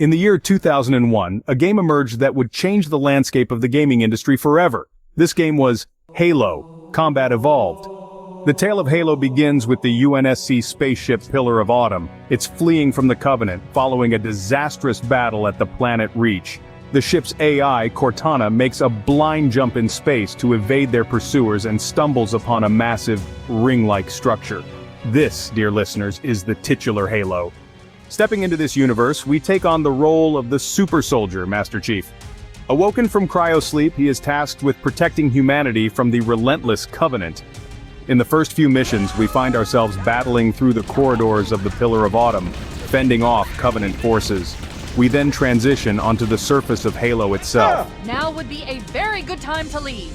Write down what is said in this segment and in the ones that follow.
In the year 2001, a game emerged that would change the landscape of the gaming industry forever. This game was Halo: Combat Evolved. The tale of Halo begins with the UNSC spaceship Pillar of Autumn. It's fleeing from the Covenant, following a disastrous battle at the planet Reach. The ship's AI, Cortana, makes a blind jump in space to evade their pursuers and stumbles upon a massive, ring-like structure. This, dear listeners, is the titular Halo. Stepping into this universe, we take on the role of the super soldier, Master Chief. Awoken from cryosleep, he is tasked with protecting humanity from the relentless Covenant. In the first few missions, we find ourselves battling through the corridors of the Pillar of Autumn, fending off Covenant forces. We then transition onto the surface of Halo itself. Now would be a very good time to leave.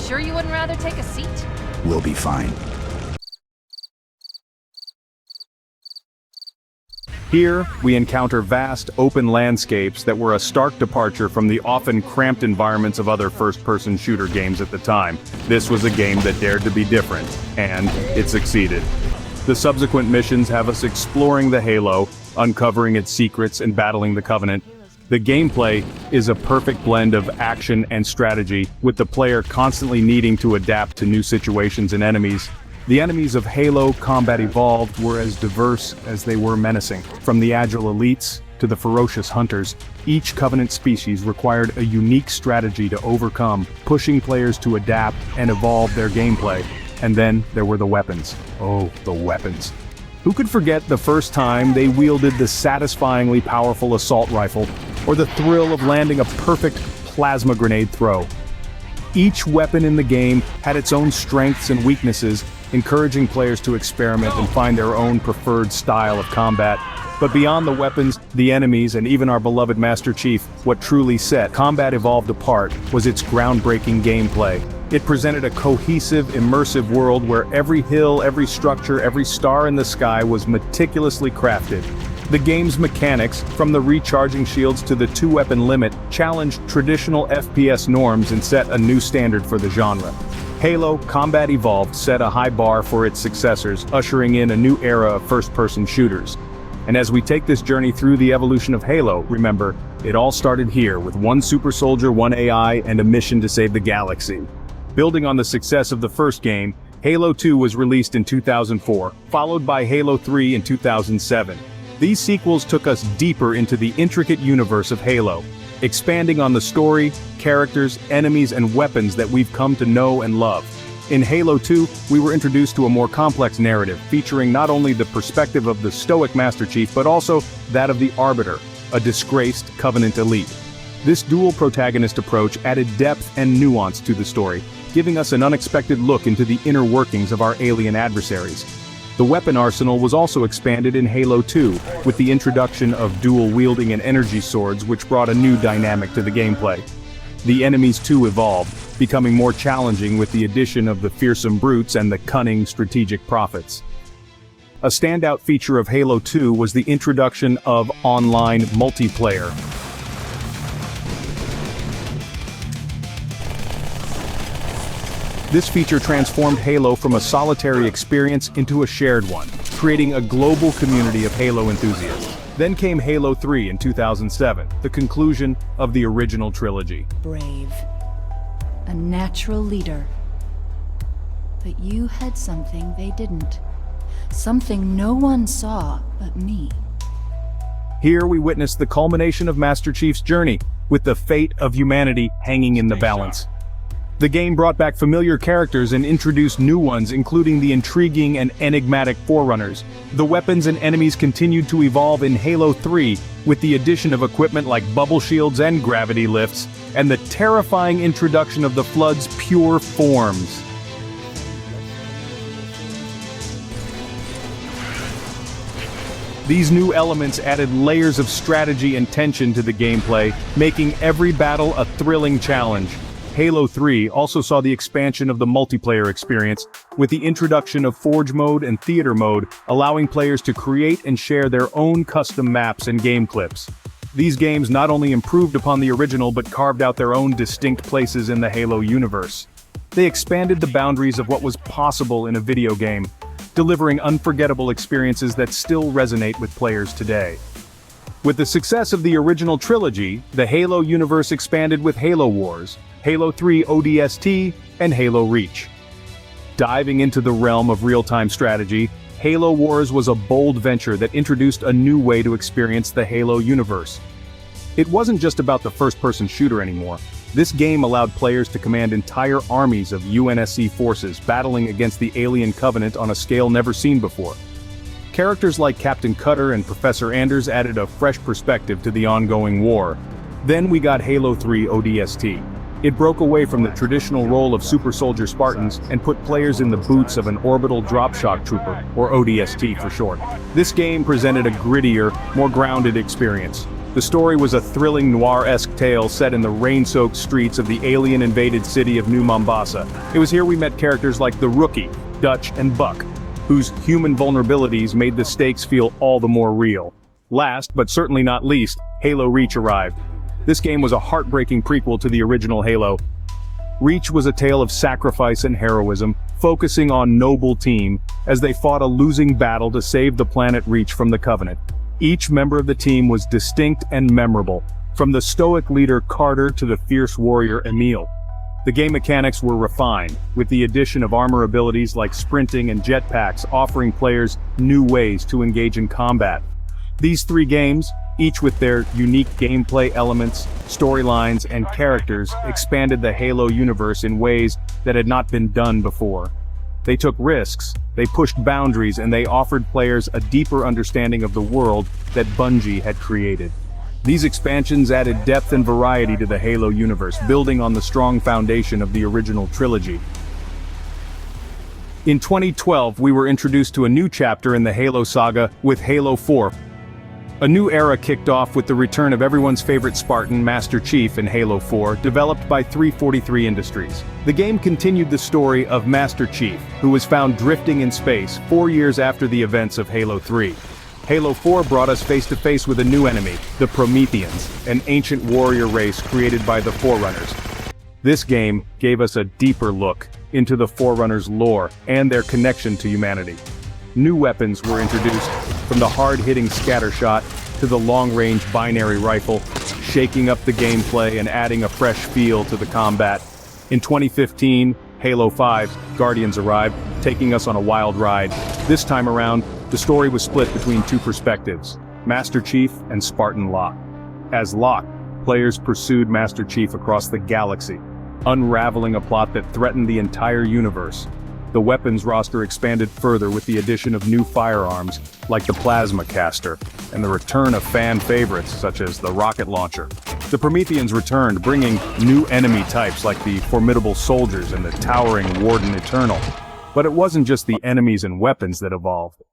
Sure you wouldn't rather take a seat? We'll be fine. Here, we encounter vast, open landscapes that were a stark departure from the often cramped environments of other first-person shooter games at the time. This was a game that dared to be different, and it succeeded. The subsequent missions have us exploring the Halo, uncovering its secrets and battling the Covenant. The gameplay is a perfect blend of action and strategy, with the player constantly needing to adapt to new situations and enemies. The enemies of Halo Combat Evolved were as diverse as they were menacing. From the agile elites to the ferocious hunters, each Covenant species required a unique strategy to overcome, pushing players to adapt and evolve their gameplay. And then there were the weapons. Oh, the weapons. Who could forget the first time they wielded the satisfyingly powerful assault rifle, or the thrill of landing a perfect plasma grenade throw? Each weapon in the game had its own strengths and weaknesses, encouraging players to experiment and find their own preferred style of combat. But beyond the weapons, the enemies, and even our beloved Master Chief, what truly set Combat Evolved apart was its groundbreaking gameplay. It presented a cohesive, immersive world where every hill, every structure, every star in the sky was meticulously crafted. The game's mechanics, from the recharging shields to the two-weapon limit, challenged traditional FPS norms and set a new standard for the genre. Halo Combat Evolved set a high bar for its successors, ushering in a new era of first-person shooters. And as we take this journey through the evolution of Halo, remember, it all started here with one super soldier, one AI, and a mission to save the galaxy. Building on the success of the first game, Halo 2 was released in 2004, followed by Halo 3 in 2007. These sequels took us deeper into the intricate universe of Halo, expanding on the story, characters, enemies, and weapons that we've come to know and love. In Halo 2, we were introduced to a more complex narrative, featuring not only the perspective of the stoic Master Chief, but also that of the Arbiter, a disgraced Covenant elite. This dual protagonist approach added depth and nuance to the story, giving us an unexpected look into the inner workings of our alien adversaries. The weapon arsenal was also expanded in Halo 2, with the introduction of dual-wielding and energy swords, which brought a new dynamic to the gameplay. The enemies too evolved, becoming more challenging with the addition of the fearsome brutes and the cunning strategic prophets. A standout feature of Halo 2 was the introduction of online multiplayer. This feature transformed Halo from a solitary experience into a shared one, creating a global community of Halo enthusiasts. Then came Halo 3 in 2007, the conclusion of the original trilogy. Brave. A natural leader. But you had something they didn't. Something no one saw but me. Here we witnessed the culmination of Master Chief's journey, with the fate of humanity hanging in the balance. The game brought back familiar characters and introduced new ones, including the intriguing and enigmatic Forerunners. The weapons and enemies continued to evolve in Halo 3, with the addition of equipment like bubble shields and gravity lifts, and the terrifying introduction of the Flood's pure forms. These new elements added layers of strategy and tension to the gameplay, making every battle a thrilling challenge. Halo 3 also saw the expansion of the multiplayer experience, with the introduction of Forge Mode and Theater Mode, allowing players to create and share their own custom maps and game clips. These games not only improved upon the original but carved out their own distinct places in the Halo universe. They expanded the boundaries of what was possible in a video game, delivering unforgettable experiences that still resonate with players today. With the success of the original trilogy, the Halo universe expanded with Halo Wars, Halo 3 ODST, and Halo Reach. Diving into the realm of real-time strategy, Halo Wars was a bold venture that introduced a new way to experience the Halo universe. It wasn't just about the first-person shooter anymore. This game allowed players to command entire armies of UNSC forces battling against the alien Covenant on a scale never seen before. Characters like Captain Cutter and Professor Anders added a fresh perspective to the ongoing war. Then we got Halo 3 ODST. It broke away from the traditional role of super soldier Spartans and put players in the boots of an orbital drop shock trooper, or ODST for short. This game presented a grittier, more grounded experience. The story was a thrilling noir-esque tale set in the rain-soaked streets of the alien-invaded city of New Mombasa. It was here we met characters like the Rookie, Dutch, and Buck, whose human vulnerabilities made the stakes feel all the more real. Last, but certainly not least, Halo Reach arrived. This game was a heartbreaking prequel to the original Halo. Reach was a tale of sacrifice and heroism, focusing on noble team as they fought a losing battle to save the planet Reach from the Covenant. Each member of the team was distinct and memorable, from the stoic leader Carter to the fierce warrior Emil. The game mechanics were refined, with the addition of armor abilities like sprinting and jetpacks offering players new ways to engage in combat. These three games, each with their unique gameplay elements, storylines, and characters, expanded the Halo universe in ways that had not been done before. They took risks, they pushed boundaries, and they offered players a deeper understanding of the world that Bungie had created. These expansions added depth and variety to the Halo universe, building on the strong foundation of the original trilogy. In 2012, we were introduced to a new chapter in the Halo saga with Halo 4. A new era kicked off with the return of everyone's favorite Spartan, Master Chief, in Halo 4, developed by 343 Industries. The game continued the story of Master Chief, who was found drifting in space 4 years after the events of Halo 3. Halo 4 brought us face-to-face with a new enemy, the Prometheans, an ancient warrior race created by the Forerunners. This game gave us a deeper look into the Forerunners' lore and their connection to humanity. New weapons were introduced, from the hard-hitting scattershot to the long-range binary rifle, shaking up the gameplay and adding a fresh feel to the combat. In 2015, Halo 5, Guardians arrived, taking us on a wild ride. This time around, the story was split between two perspectives, Master Chief and Spartan Locke. As Locke, players pursued Master Chief across the galaxy, unraveling a plot that threatened the entire universe. The weapons roster expanded further with the addition of new firearms, like the plasma caster, and the return of fan favorites such as the rocket launcher. The Prometheans returned, bringing new enemy types like the formidable soldiers and the towering Warden Eternal. But it wasn't just the enemies and weapons that evolved.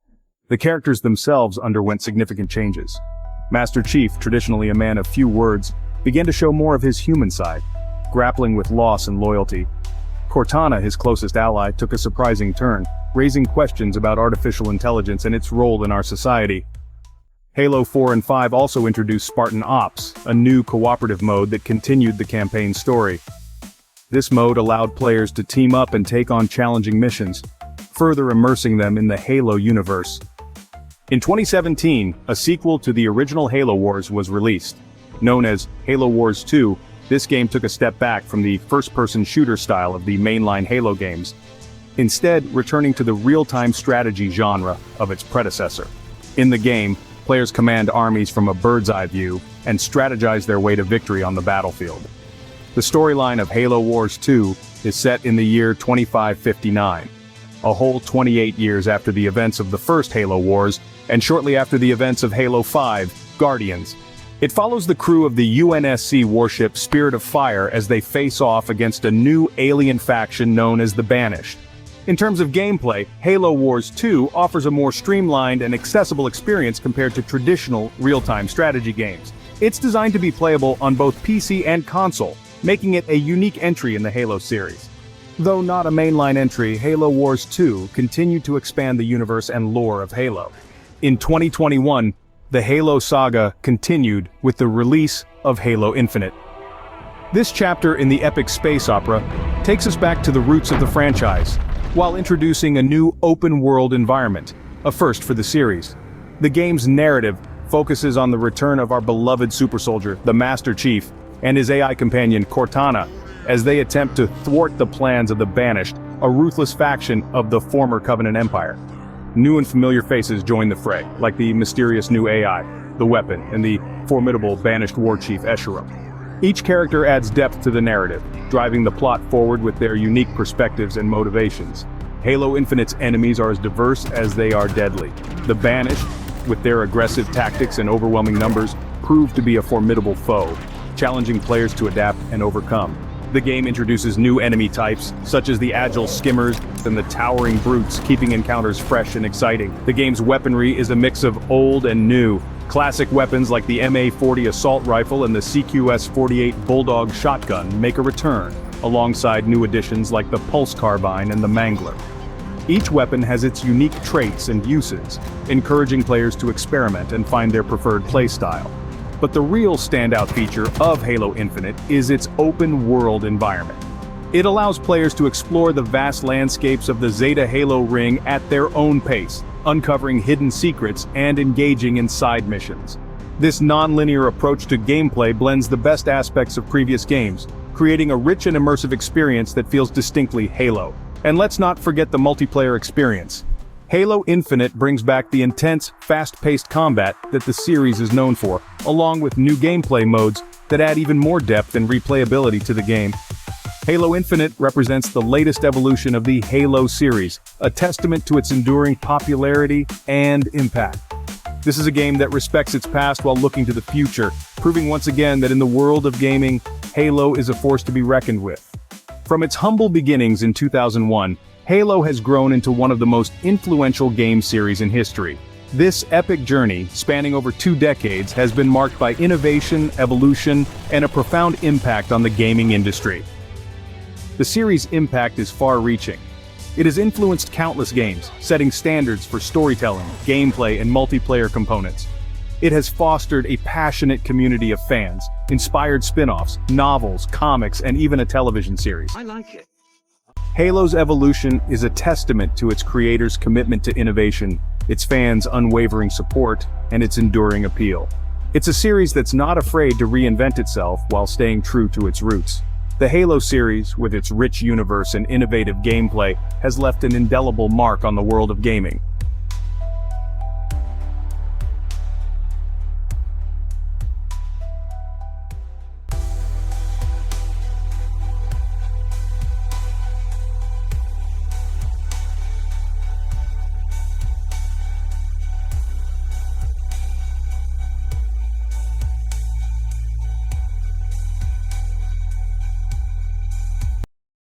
The characters themselves underwent significant changes. Master Chief, traditionally a man of few words, began to show more of his human side, grappling with loss and loyalty. Cortana, his closest ally, took a surprising turn, raising questions about artificial intelligence and its role in our society. Halo 4 and 5 also introduced Spartan Ops, a new cooperative mode that continued the campaign's story. This mode allowed players to team up and take on challenging missions, further immersing them in the Halo universe. In 2017, a sequel to the original Halo Wars was released. Known as Halo Wars 2, this game took a step back from the first-person shooter style of the mainline Halo games, instead returning to the real-time strategy genre of its predecessor. In the game, players command armies from a bird's-eye view and strategize their way to victory on the battlefield. The storyline of Halo Wars 2 is set in the year 2559, a whole 28 years after the events of the first Halo Wars, and shortly after the events of Halo 5, Guardians. It follows the crew of the UNSC warship Spirit of Fire as they face off against a new alien faction known as the Banished. In terms of gameplay, Halo Wars 2 offers a more streamlined and accessible experience compared to traditional real-time strategy games. It's designed to be playable on both PC and console, making it a unique entry in the Halo series. Though not a mainline entry, Halo Wars 2 continued to expand the universe and lore of Halo. In 2021, the Halo saga continued with the release of Halo Infinite. This chapter in the epic space opera takes us back to the roots of the franchise, while introducing a new open-world environment, a first for the series. The game's narrative focuses on the return of our beloved super soldier, the Master Chief, and his AI companion Cortana, as they attempt to thwart the plans of the Banished, a ruthless faction of the former Covenant Empire. New and familiar faces join the fray, like the mysterious new AI, the Weapon, and the formidable Banished War Chief Escherem. Each character adds depth to the narrative, driving the plot forward with their unique perspectives and motivations. Halo Infinite's enemies are as diverse as they are deadly. The Banished, with their aggressive tactics and overwhelming numbers, prove to be a formidable foe, challenging players to adapt and overcome. The game introduces new enemy types, such as the agile skimmers and the towering brutes, keeping encounters fresh and exciting. The game's weaponry is a mix of old and new. Classic weapons like the MA-40 assault rifle and the CQS-48 Bulldog shotgun make a return, alongside new additions like the Pulse Carbine and the Mangler. Each weapon has its unique traits and uses, encouraging players to experiment and find their preferred playstyle. But the real standout feature of Halo Infinite is its open-world environment. It allows players to explore the vast landscapes of the Zeta Halo ring at their own pace, uncovering hidden secrets and engaging in side missions. This non-linear approach to gameplay blends the best aspects of previous games, creating a rich and immersive experience that feels distinctly Halo. And let's not forget the multiplayer experience. Halo Infinite brings back the intense, fast-paced combat that the series is known for, along with new gameplay modes that add even more depth and replayability to the game. Halo Infinite represents the latest evolution of the Halo series, a testament to its enduring popularity and impact. This is a game that respects its past while looking to the future, proving once again that in the world of gaming, Halo is a force to be reckoned with. From its humble beginnings in 2001, Halo has grown into one of the most influential game series in history. This epic journey, spanning over 2 decades, has been marked by innovation, evolution, and a profound impact on the gaming industry. The series' impact is far-reaching. It has influenced countless games, setting standards for storytelling, gameplay, and multiplayer components. It has fostered a passionate community of fans, inspired spin-offs, novels, comics, and even a television series. I like it. Halo's evolution is a testament to its creators' commitment to innovation, its fans' unwavering support, and its enduring appeal. It's a series that's not afraid to reinvent itself while staying true to its roots. The Halo series, with its rich universe and innovative gameplay, has left an indelible mark on the world of gaming,